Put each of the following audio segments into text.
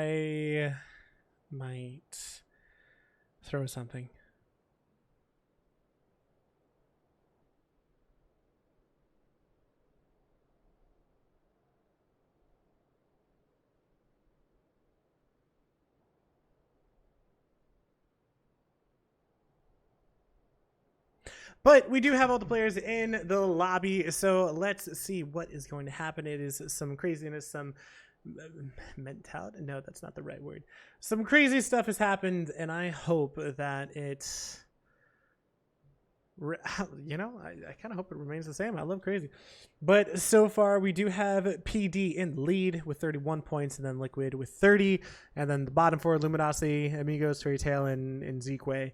I might throw something. But we do have all the players in the lobby, so let's see what is going to happen. It is some craziness, some mentality. No, that's not the right word. Some crazy stuff has happened, and I hope that it, you know, I kind of hope it remains the same. I love crazy. But so far, we do have PD in the lead with 31 points, and then Liquid with 30, and then the bottom four, Luminosity, Amigos, Fairy Tail, and Zeekway.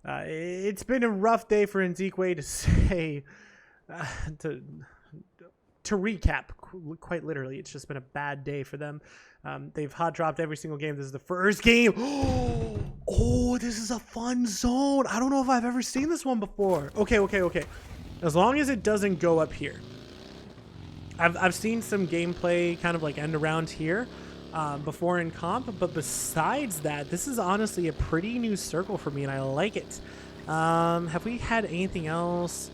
It's been a rough day for Nzikwe, to say, to recap, quite literally. It's just been a bad day for them. They've hot dropped every single game. This is the first game. Oh, this is a fun zone. I don't know if I've ever seen this one before. Okay. As long as it doesn't go up here. I've seen some gameplay kind of like end around here before in comp, but besides that, this is honestly a pretty new circle for me, and I like it. Have we had anything else?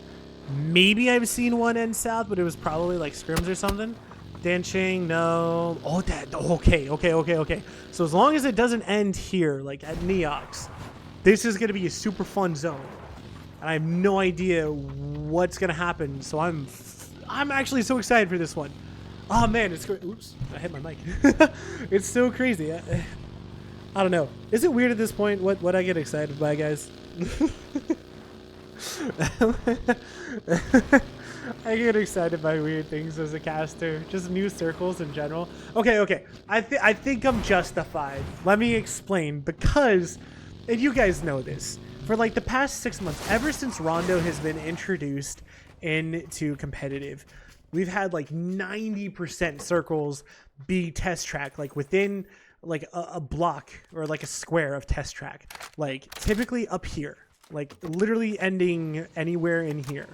Maybe I've seen one end south, but it was probably like scrims or something. Danching, no. Oh, that. Okay. So as long as it doesn't end here, like at Neox, this is gonna be a super fun zone, and I have no idea what's gonna happen. So I'm actually so excited for this one. Oh man, it's great. Oops, I hit my mic. It's so crazy. I don't know. Is it weird at this point what I get excited by, guys? I get excited by weird things as a caster, just new circles in general. Okay. I think I'm justified. Let me explain, because, and you guys know this, for like the past 6 months, ever since Rondo has been introduced into competitive, we've had like 90% circles be test track, like within like a block or like a square of test track, like typically up here, like literally ending anywhere in here.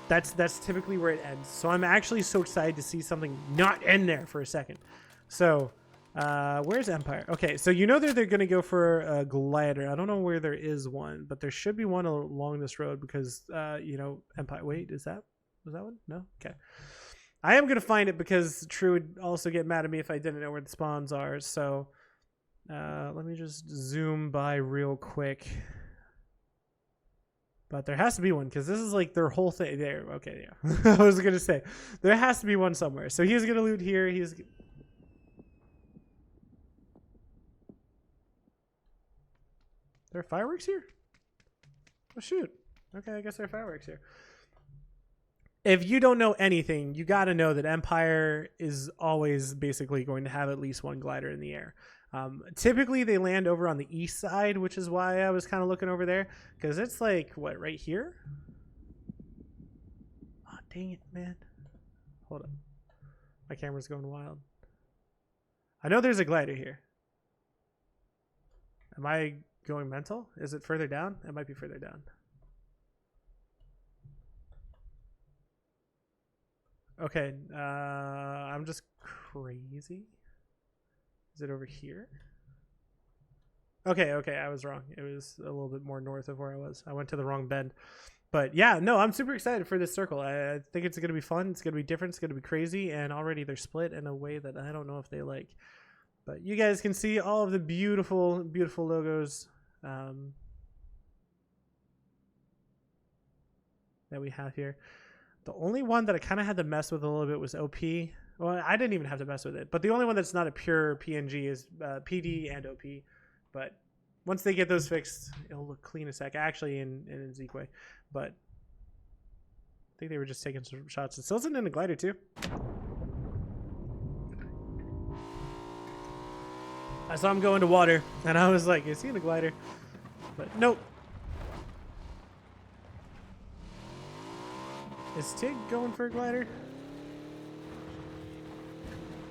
That's typically where it ends. So I'm actually so excited to see something not end there for a second. So where's Empire? Okay, so you know they're going to go for a glider. I don't know where there is one, but there should be one along this road, because you know, Empire. Wait, was that one? No? Okay. I am going to find it, because True would also get mad at me if I didn't know where the spawns are. So let me just zoom by real quick. But there has to be one, because this is like their whole thing. There. Okay, yeah. I was going to say, there has to be one somewhere. So he's going to loot here. There are fireworks here? Oh, shoot. Okay, I guess there are fireworks here. If you don't know anything, you got to know that Empire is always basically going to have at least one glider in the air. Typically, they land over on the east side, which is why I was kind of looking over there, because it's like, what, right here? Oh, dang it, man. Hold up. My camera's going wild. I know there's a glider here. Am I going mental? Is it further down? It might be further down. Okay, I'm just crazy. Is it over here? Okay, I was wrong. It was a little bit more north of where I was. I went to the wrong bend. But yeah, no, I'm super excited for this circle. I think it's going to be fun. It's going to be different. It's going to be crazy. And already they're split in a way that I don't know if they like. But you guys can see all of the beautiful, beautiful logos that we have here. The only one that I kind of had to mess with a little bit was OP. Well, I didn't even have to mess with it. But the only one that's not a pure PNG is PD and OP. But once they get those fixed, it'll look clean as heck. Actually, in Zeekway. But I think they were just taking some shots. It still isn't in a glider, too. I saw him go into water, and I was like, is he in a glider? But nope. Is Tig going for a glider?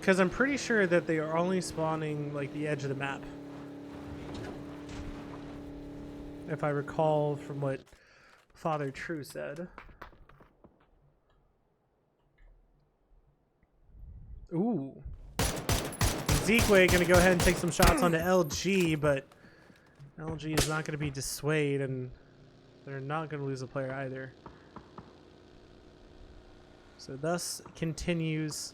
Because I'm pretty sure that they are only spawning like the edge of the map. If I recall from what Father True said. Ooh. Zekwe gonna go ahead and take some shots onto LG, but LG is not gonna be dissuaded, and they're not gonna lose a player either. So thus continues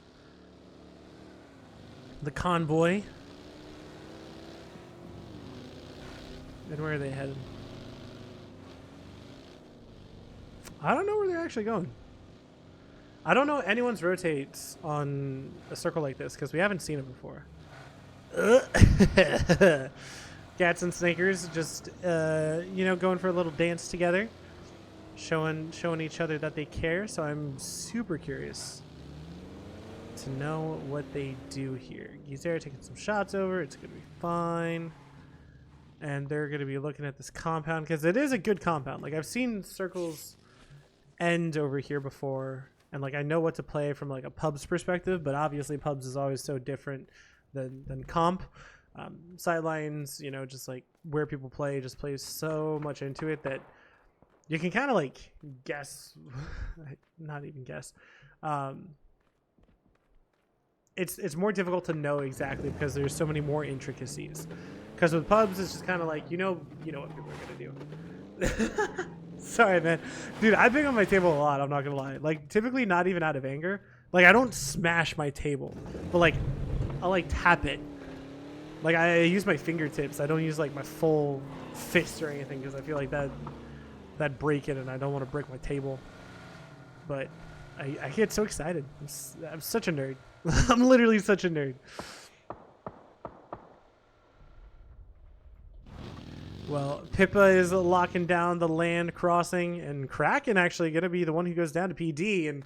the convoy. And where are they headed? I don't know where they're actually going. I don't know anyone's rotates on a circle like this because we haven't seen it before. Gats and Snakers just, you know, going for a little dance together. Showing each other that they care. So I'm super curious to know what they do here. Smirzera taking some shots over. It's going to be fine. And they're going to be looking at this compound because it is a good compound. Like, I've seen circles end over here before, and like I know what to play from like a pub's perspective, but obviously pubs is always so different than comp. Sidelines, you know, just like where people play just plays so much into it that you can kind of like guess, not even guess. It's more difficult to know exactly because there's so many more intricacies. Because with pubs, it's just kind of like, you know what people are gonna do. Sorry, man. Dude, I bang on my table a lot, I'm not gonna lie. Like, typically not even out of anger. Like, I don't smash my table, but like, I'll like tap it. Like, I use my fingertips. I don't use like my full fist or anything because I feel like that'd break it and I don't want to break my table. But I get so excited. I'm such a nerd. I'm literally such a nerd. Well, Pippa is locking down the land crossing, and Kraken actually going to be the one who goes down to PD. And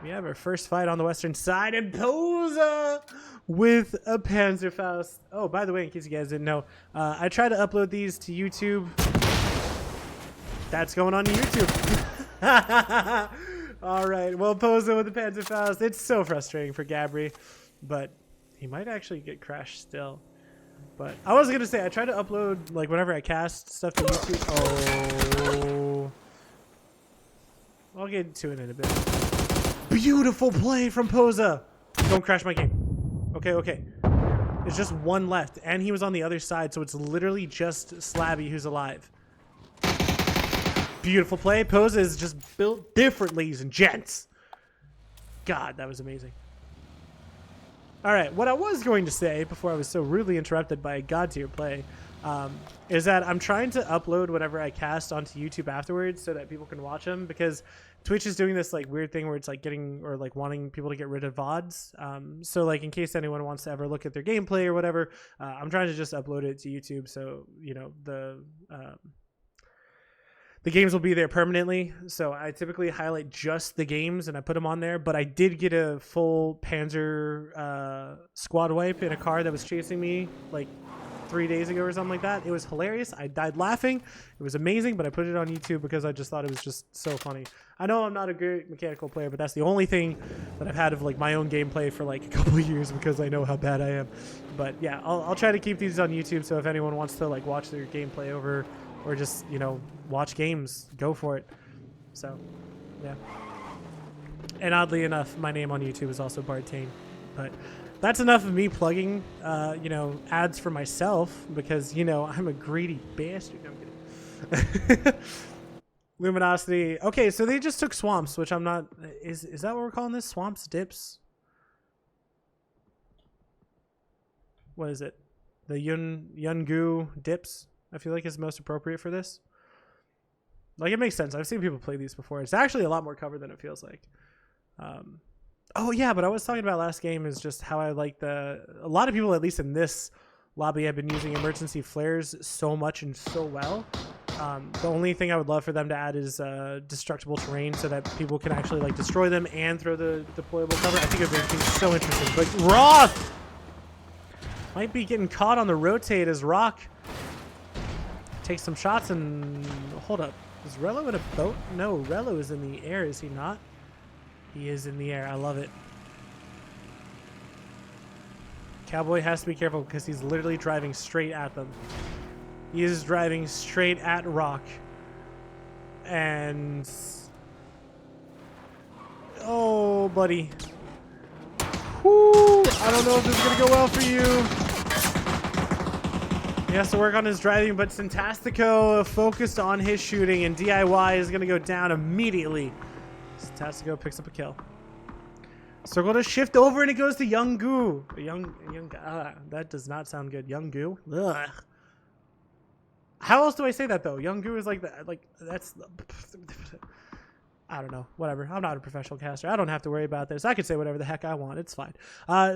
we have our first fight on the western side, and Posa with a Panzerfaust. Oh, by the way, in case you guys didn't know, I try to upload these to YouTube. That's going on to YouTube. All right, well, Posa with the Panzerfaust. It's so frustrating for Gabri, but he might actually get crashed still. But I was going to say, I try to upload, like, whenever I cast stuff to YouTube. Oh. I'll get to it in a bit. Beautiful play from Posa. Don't crash my game. Okay, okay. It's just one left, and he was on the other side, so it's literally just Slabby who's alive. Beautiful play. Posa is just built different, ladies and gents. God, that was amazing. All right, what I was going to say before I was so rudely interrupted by a god tier play is that I'm trying to upload whatever I cast onto YouTube afterwards so that people can watch them, because Twitch is doing this like weird thing where it's like getting or like wanting people to get rid of VODs. So like in case anyone wants to ever look at their gameplay or whatever, I'm trying to just upload it to YouTube so, you know, the games will be there permanently. So I typically highlight just the games and I put them on there. But I did get a full Panzer squad wipe in a car that was chasing me like 3 days ago or something like that. It was hilarious. I died laughing. It was amazing, but I put it on YouTube because I just thought it was just so funny. I know I'm not a great mechanical player, but that's the only thing that I've had of like my own gameplay for like a couple of years because I know how bad I am. But yeah, I'll try to keep these on YouTube. So if anyone wants to like watch their gameplay over or just, you know, watch games, go for it. So, yeah. And oddly enough, my name on YouTube is also Bartane. But that's enough of me plugging, you know, ads for myself because, you know, I'm a greedy bastard. No, I'm kidding. Luminosity. Okay, so they just took Swamps, which I'm not... Is that what we're calling this? Swamps Dips? What is it? The Yungu Dips? I feel like is most appropriate for this. Like, it makes sense. I've seen people play these before. It's actually a lot more cover than it feels like. Oh, yeah, but I was talking about last game is just how I like a lot of people, at least in this lobby, have been using emergency flares so much and so well. The only thing I would love for them to add is destructible terrain so that people can actually, like, destroy them and throw the deployable cover. I think it would be so interesting. But Roth might be getting caught on the rotate as Rock takes some shots and... Hold up. Is Rello in a boat? No, Rello is in the air, is he not? He is in the air. I love it. Cowboy has to be careful because he's literally driving straight at them. He is driving straight at Rock. And... Oh, buddy. Whoo! I don't know if this is gonna go well for you. He has to work on his driving, but Syntastico focused on his shooting, and DIY is gonna go down immediately. Syntastico picks up a kill. Circle to shift over, and it goes to Young Goo. That does not sound good. Young Goo. Ugh. How else do I say that though? Young Goo is like that. Like that's. I don't know. Whatever. I'm not a professional caster. I don't have to worry about this. I can say whatever the heck I want. It's fine.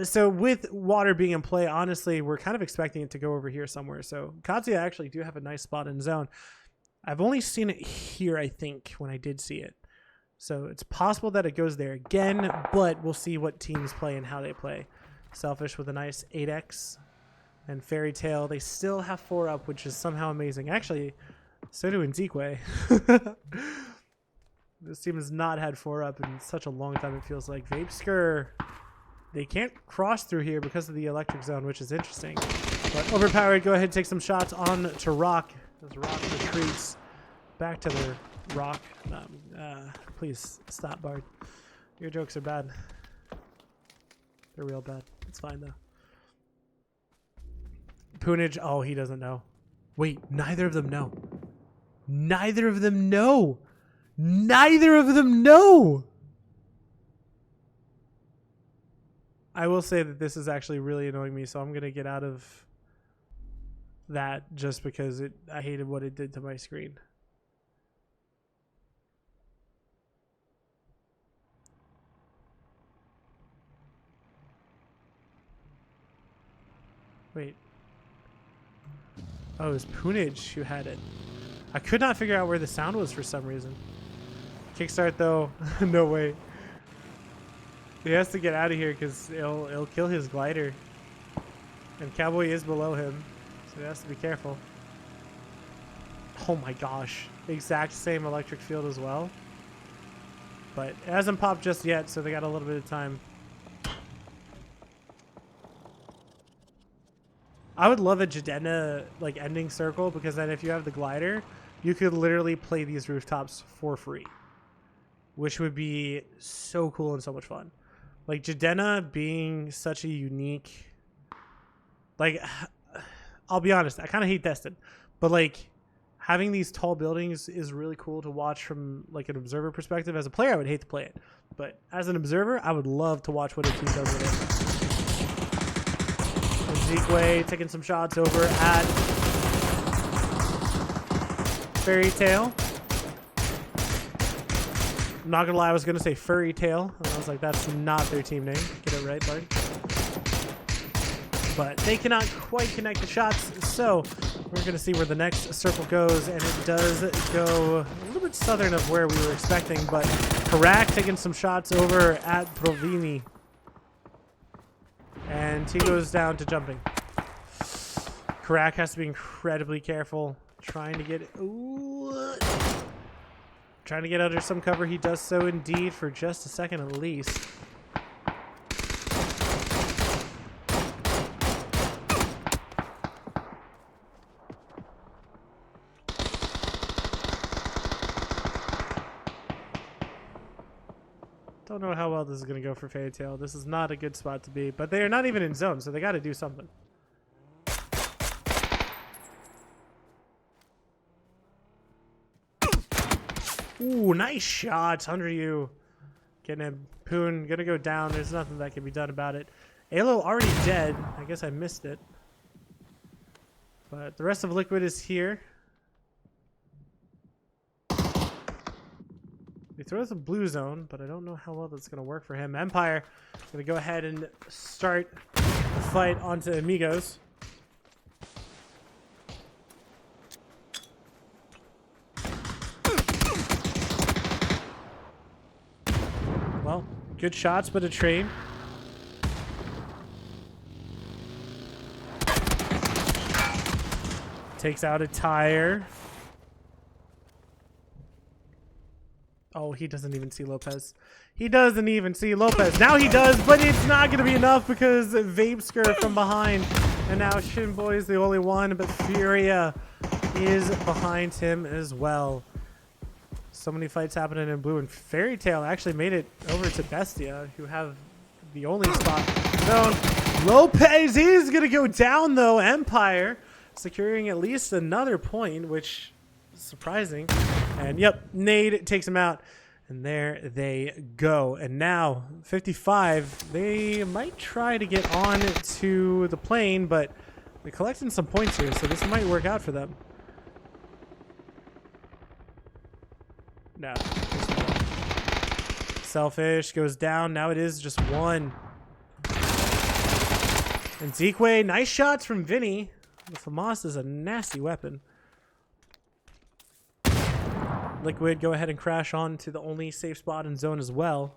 So with water being in play, honestly, we're kind of expecting it to go over here somewhere. So Katsuya actually do have a nice spot in zone. I've only seen it here, I think, when I did see it. So it's possible that it goes there again, but we'll see what teams play and how they play. Selfish with a nice 8x. And Fairy Tail, they still have 4 up, which is somehow amazing. Actually, so do Nzikwe. This team has not had 4 up in such a long time, it feels like. Vapeskir, they can't cross through here because of the electric zone, which is interesting. But Overpowered, go ahead and take some shots on to Rock. As Rock retreats back to the Rock. Please stop, Bard. Your jokes are bad. They're real bad. It's fine, though. Poonage, oh, he doesn't know. Wait, neither of them know. Neither of them know. Neither of them know. I will say that this is actually really annoying me, so I'm going to get out of that just because I hated what it did to my screen. Wait. Oh, it was Poonage who had it. I could not figure out where the sound was for some reason. Kickstart though, no way. He has to get out of here because it'll kill his glider. And Cowboy is below him, so he has to be careful. Oh my gosh. Exact same electric field as well. But it hasn't popped just yet, so they got a little bit of time. I would love a Jidenna like ending circle, because then if you have the glider, you could literally play these rooftops for free, which would be so cool and so much fun. Like Jidenna being such a unique, like, I'll be honest, I kind of hate Destin, but like having these tall buildings is really cool to watch from like an observer perspective. As a player, I would hate to play it, but as an observer, I would love to watch what a team does with it. Nzikwe taking some shots over at Fairy Tail. I'm not gonna lie, I was gonna say Furry Tail. I was like, that's not their team name. Get it right, bud. But they cannot quite connect the shots, so we're gonna see where the next circle goes, and it does go a little bit southern of where we were expecting, but Karak taking some shots over at Provini. And he goes down to jumping. Karak has to be incredibly careful, trying to get under some cover. He does so indeed for just a second at least. Don't know how well this is going to go for Fairy Tail. This is not a good spot to be, but they are not even in zone, so they got to do something. Ooh, nice shots under you. Getting him. Poon gonna go down. There's nothing that can be done about it. Alo already dead. I guess I missed it. But the rest of Liquid is here. He throws a blue zone, but I don't know how well that's going to work for him. Empire going to go ahead and start the fight onto Amigos. Well, good shots, but a trade. Takes out a tire. Oh, he doesn't even see Lopez. He doesn't even see Lopez. Now he does, but it's not going to be enough because Vapeskir from behind. And now Shinboy is the only one, but Furia is behind him as well. So many fights happening in blue, and Fairy Tail actually made it over to Bestia, who have the only spot known. Lopez is going to go down, though. Empire securing at least another point, which is surprising. And, yep, Nade takes him out. And there they go. And now, 55, they might try to get on to the plane, but they're collecting some points here, so this might work out for them. No. Selfish goes down. Now it is just one. And Zekwe, nice shots from Vinny. The FAMAS is a nasty weapon. Liquid, go ahead and crash on to the only safe spot in zone as well.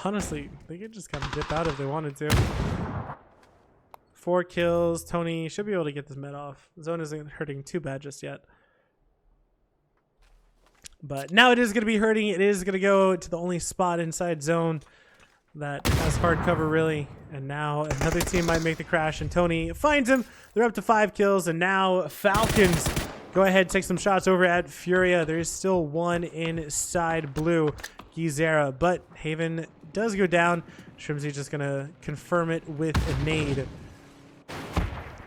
Honestly, they could just kind of dip out if they wanted to. 4 kills. Tony should be able to get this med off. Zone isn't hurting too bad just yet. But now it is going to be hurting. It is going to go to the only spot inside zone that has hard cover, really. And now another team might make the crash, and Tony finds him. They're up to 5 kills, and now Falcons go ahead, take some shots over at Furia. There is still one inside blue, Smirzera, but Haven does go down. Shrimsy just going to confirm it with a nade.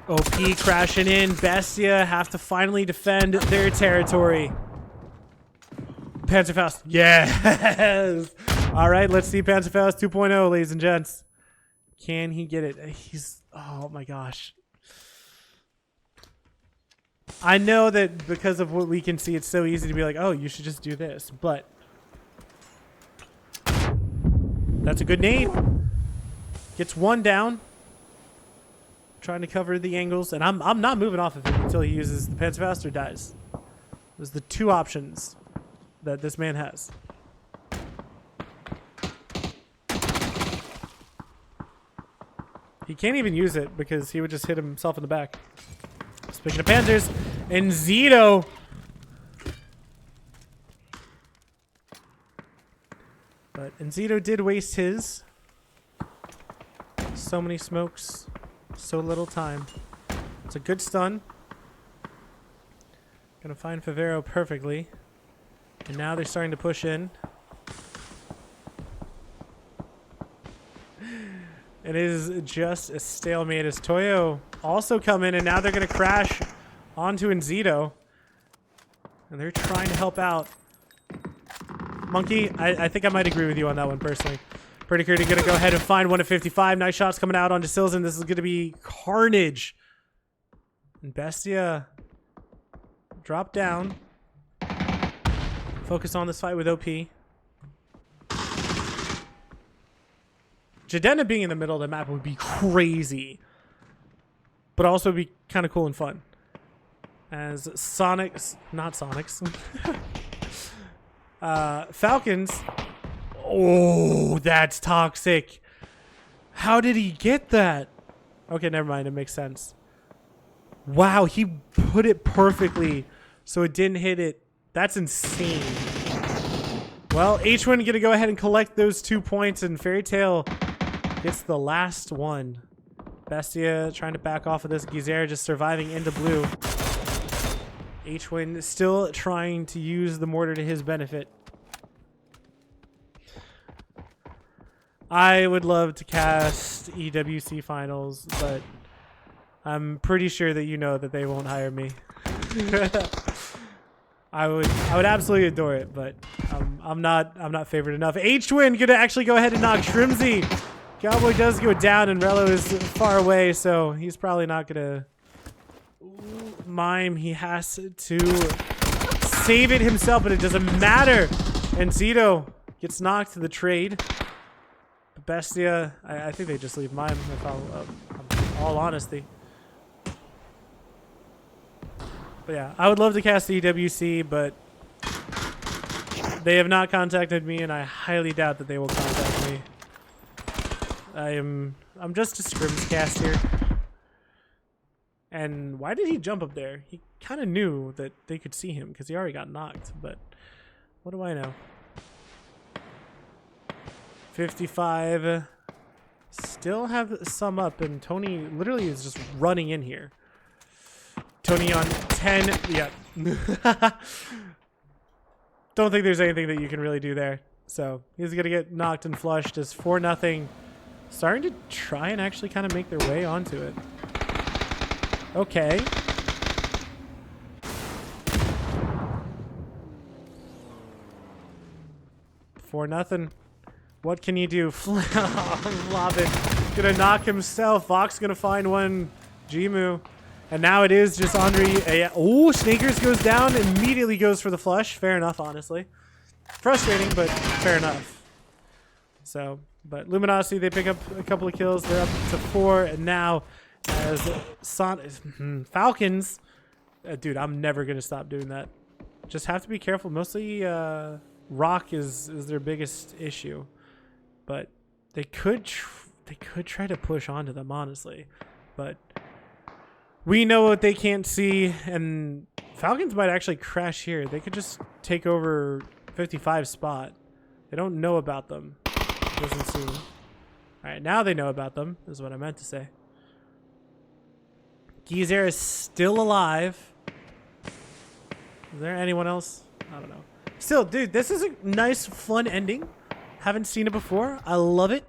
OP crashing in. Bestia have to finally defend their territory. Panzerfaust. Yes! All right, let's see Panzerfaust 2.0, ladies and gents. Can he get it? He's... Oh, my gosh. I know that because of what we can see, it's so easy to be like, oh, you should just do this. But that's a good nade. Gets one down. Trying to cover the angles. And I'm not moving off of him until he uses the Panzerfaust or dies. Those are the two options that this man has. He can't even use it because he would just hit himself in the back. Speaking of Panzers, and Zito. But Enzito did waste his. So many smokes, so little time. It's a good stun. Gonna find Favero perfectly. And now they're starting to push in. It is just a stalemate as Toyo also come in, and now they're going to crash onto Enzito. And they're trying to help out. Monkey, I think I might agree with you on that one personally. Pretty Curdy going to go ahead and find one at 55. Nice shots coming out onto Silzen. This is going to be carnage. And Bestia drop down. Focus on this fight with OP. Jadena being in the middle of the map would be crazy. But also be kind of cool and fun. As Sonics... Not Sonics. Falcons... Oh, that's toxic. How did he get that? Okay, never mind. It makes sense. Wow, he put it perfectly so it didn't hit it. That's insane. Well, H1 going to go ahead and collect those 2 points, and Fairy Tail gets the last one. Bestia trying to back off of this. Smirzera just surviving into blue. H1 still trying to use the mortar to his benefit. I would love to cast EWC finals, but I'm pretty sure that you know that they won't hire me. I would absolutely adore it, but I'm not favored enough. H-Twin gonna actually go ahead and knock Shrimsy. Cowboy does go down, and Rello is far away, so he's probably not gonna mime. He has to save it himself, but it doesn't matter. And Zito gets knocked to the trade. Bestia, I think they just leave mime, if I'm all honesty. But yeah, I would love to cast the EWC, but they have not contacted me, and I highly doubt that they will contact me. I'm just a scrims cast here. And why did he jump up there? He kind of knew that they could see him because he already got knocked, but what do I know? 55. Still have some up, and Tony literally is just running in here. Tony on 10. Yeah. Don't think there's anything that you can really do there. So he's going to get knocked and flushed as 4-0. Starting to try and actually kind of make their way onto it. Okay. For nothing. What can you do? Lob it. Gonna knock himself. Fox gonna find one. Jimu. And now it is just Andre. Oh, Snakers goes down. Immediately goes for the flush. Fair enough, honestly. Frustrating, but fair enough. So, but Luminosity, they pick up a couple of kills. They're up to 4. And now, as Falcons. Dude, I'm never gonna stop doing that. Just have to be careful. Mostly, Rock is their biggest issue, but they could try to push onto them, honestly, but we know what they can't see, and Falcons might actually crash here. They could just take over 55 spot. They don't know about them. Doesn't seem. All right, now they know about them is what I meant to say. Smirzera is still alive. Is there anyone else? I don't know. Still, dude, this is a nice, fun ending. Haven't seen it before. I love it.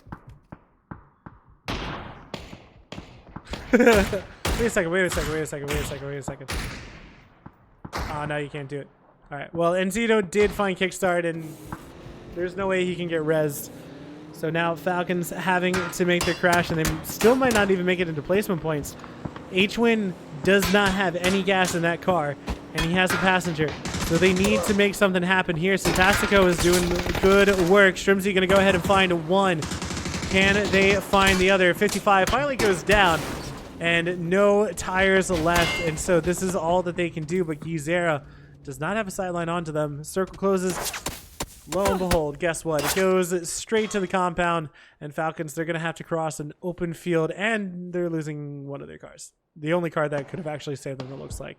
Wait a second. Oh, no, you can't do it. All right. Well, Enzito did find Kickstart, and there's no way he can get rezzed. So now Falcons having to make their crash, and they still might not even make it into placement points. H-Win does not have any gas in that car, and he has a passenger. So they need to make something happen here. Fantastico is doing good work. Strimsy going to go ahead and find one. Can they find the other? 55 finally goes down. And no tires left. And so this is all that they can do. But Smirzera does not have a sideline onto them. Circle closes. Lo and behold, guess what? It goes straight to the compound. And Falcons, they're going to have to cross an open field. And they're losing one of their cars. The only car that could have actually saved them, it looks like.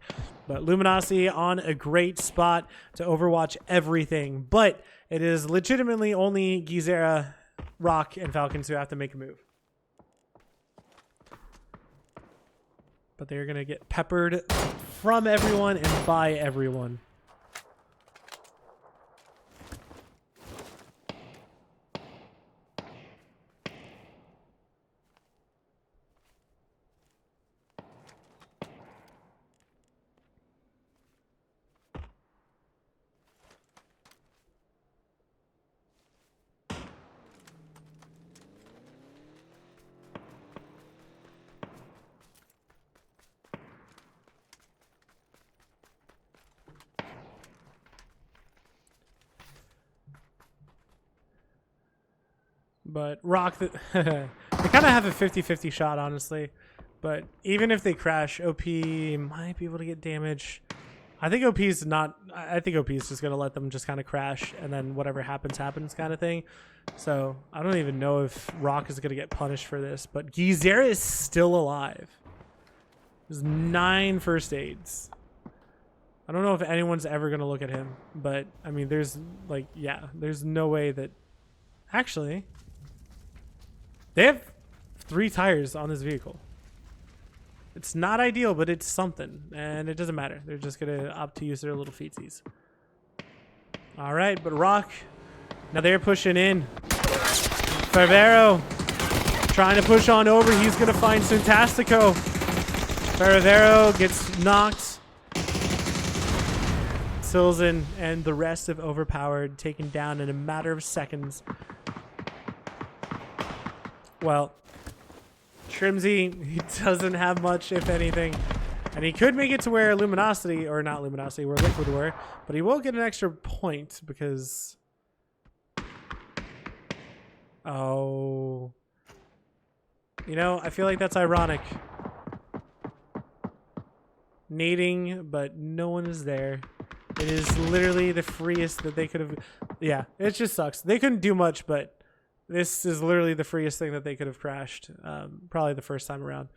But Luminosity on a great spot to overwatch everything. But it is legitimately only Smirzera, Rock, and Falcons who have to make a move. But they're going to get peppered from everyone and by everyone. But Rock, they kind of have a 50-50 shot, honestly. But even if they crash, OP might be able to get damage. I think OP is not. I think OP is just going to let them just kind of crash, and then whatever happens, happens kind of thing. So I don't even know if Rock is going to get punished for this. But Smirzera is still alive. There's 9 first aids. I don't know if anyone's ever going to look at him. But, I mean, there's, like, yeah, there's no way that... Actually... They have 3 tires on this vehicle. It's not ideal, but it's something. And it doesn't matter. They're just going to opt to use their little feetsies. All right, but Rock, now they're pushing in. Fervero trying to push on over. He's going to find Fantastico. Fervero gets knocked. Silzen and the rest have overpowered, taken down in a matter of seconds. Well, Trimsy, he doesn't have much, if anything. And he could make it to where Luminosity, or not Luminosity, where Liquid were. But he will get an extra point because... Oh. You know, I feel like that's ironic. Nading, but no one is there. It is literally the freest that they could have... Yeah, it just sucks. They couldn't do much, but... This is literally the freest thing that they could have crashed, probably the first time around.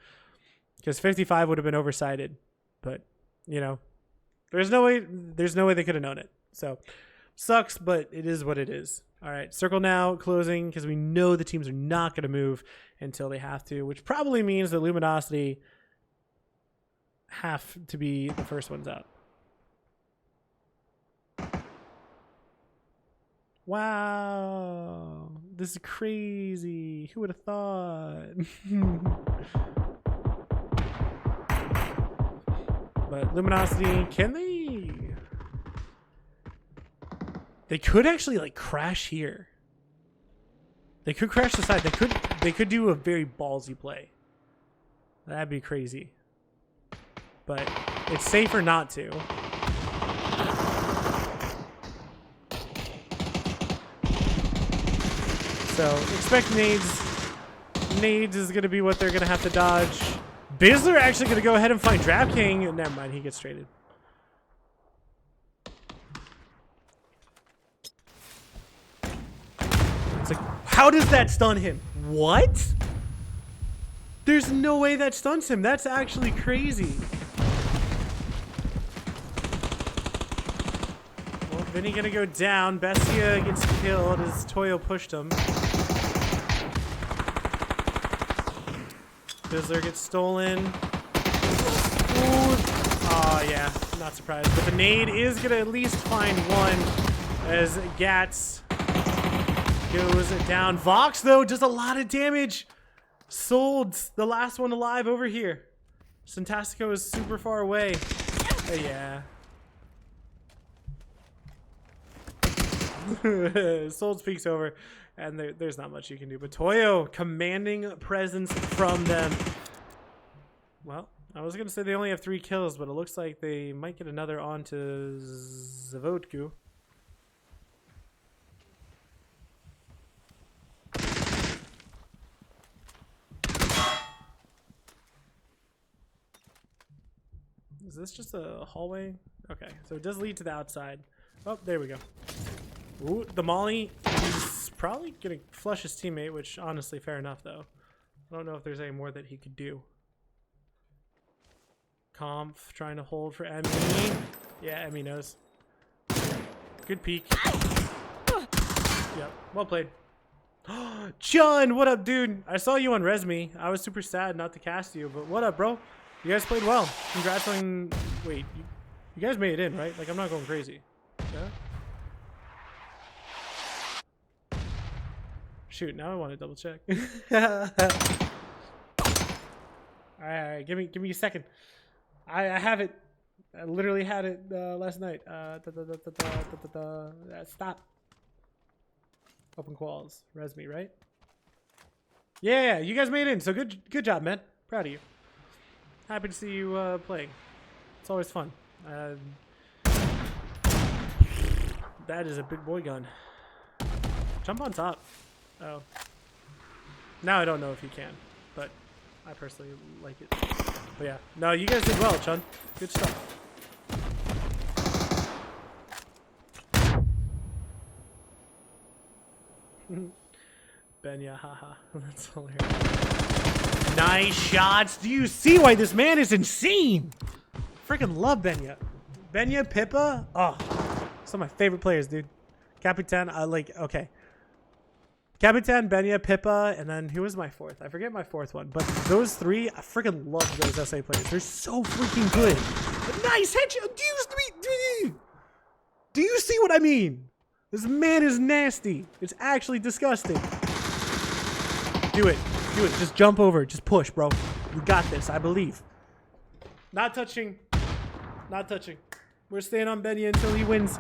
Because 55 would have been oversighted. But, you know, there's no way they could have known it. So, sucks, but it is what it is. All right, circle now, closing, because we know the teams are not going to move until they have to, which probably means that Luminosity have to be the first ones out. Wow, this is crazy. Who would have thought? But Luminosity, can they? They could actually like crash here. They could crash the side. They could do a very ballsy play. That'd be crazy. But it's safer not to. So expect nades. Nades is going to be what they're going to have to dodge. Bizzler actually going to go ahead and find Draft King. Never mind, he gets traded. It's like, how does that stun him? What? There's no way that stuns him. That's actually crazy. Well, Vinny going to go down. Bestia gets killed as Toyo pushed him. Bizzler gets stolen. Oh, yeah. Not surprised. But the nade is going to at least find one as Gats goes down. Vox, though, does a lot of damage. Sold the last one alive over here. Fantastico is super far away. Yeah. Sold speaks over. And there's not much you can do. But Toyo, commanding presence from them. Well, I was going to say they only have 3 kills, but it looks like they might get another onto Zavodku. Is this just a hallway? Okay, so it does lead to the outside. Oh, there we go. Ooh, the Molly. He's probably going to flush his teammate, which honestly, fair enough, though. I don't know if there's any more that he could do. Comp trying to hold for Emmy. Yeah, Emmy knows. Good peek. Yep, well played. John, what up, dude? I saw you on Resme. I was super sad not to cast you, but what up, bro? You guys played well. Congrats on... Wait, you guys made it in, right? Like, I'm not going crazy. Yeah? Shoot, now I want to double check. Alright, give me a second. I have it. I literally had it last night. Stop. Open quals. Resme, right? Yeah, you guys made it in, so good job, man. Proud of you. Happy to see you playing. It's always fun. That is a big boy gun. Jump on top. Oh. Now I don't know if you can, but I personally like it. But yeah. No, you guys did well, Chun. Good stuff. Benya, haha. That's hilarious. Nice shots. Do you see why this man is insane? Freaking love Benya. Benya, Pippa. Oh, some of my favorite players, dude. Capitan, okay. Capitan, Benya, Pippa, and then who was my fourth? I forget my fourth one. But those 3, I freaking love those SA players. They're so freaking good. But nice headshot. Do you see what I mean? This man is nasty. It's actually disgusting. Do it. Do it. Just jump over. Just push, bro. You got this. I believe. Not touching. Not touching. We're staying on Benya until he wins.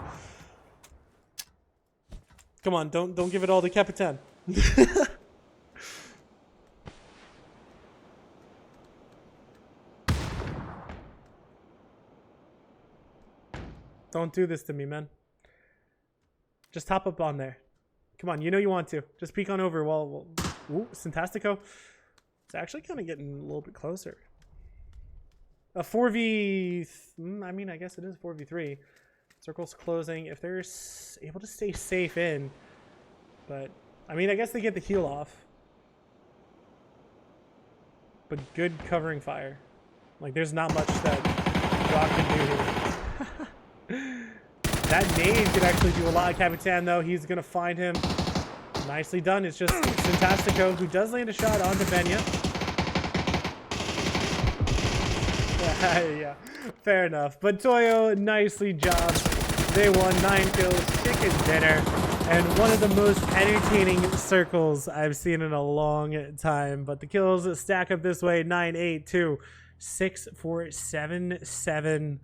Come on. Don't give it all to Capitan. Don't do this to me, man. Just hop up on there. Come on, you know you want to. Just peek on over while... Ooh, Fantastico. It's actually kind of getting a little bit closer. A 4v... I mean, I guess it is 4v3. Circle's closing. If they're able to stay safe in... But, I mean, I guess they get the heal off. But good covering fire. Like, there's not much that Rock can do here. That nade could actually do a lot of Capitan, though. He's going to find him. Nicely done. It's just Fantastico, who does land a shot onto Benya. Yeah, fair enough. But Toyo, nicely job. They won 9 kills, chicken dinner, and one of the most entertaining circles I've seen in a long time. But the kills stack up this way: 9, 8, 2, 6, 4, 7, 7.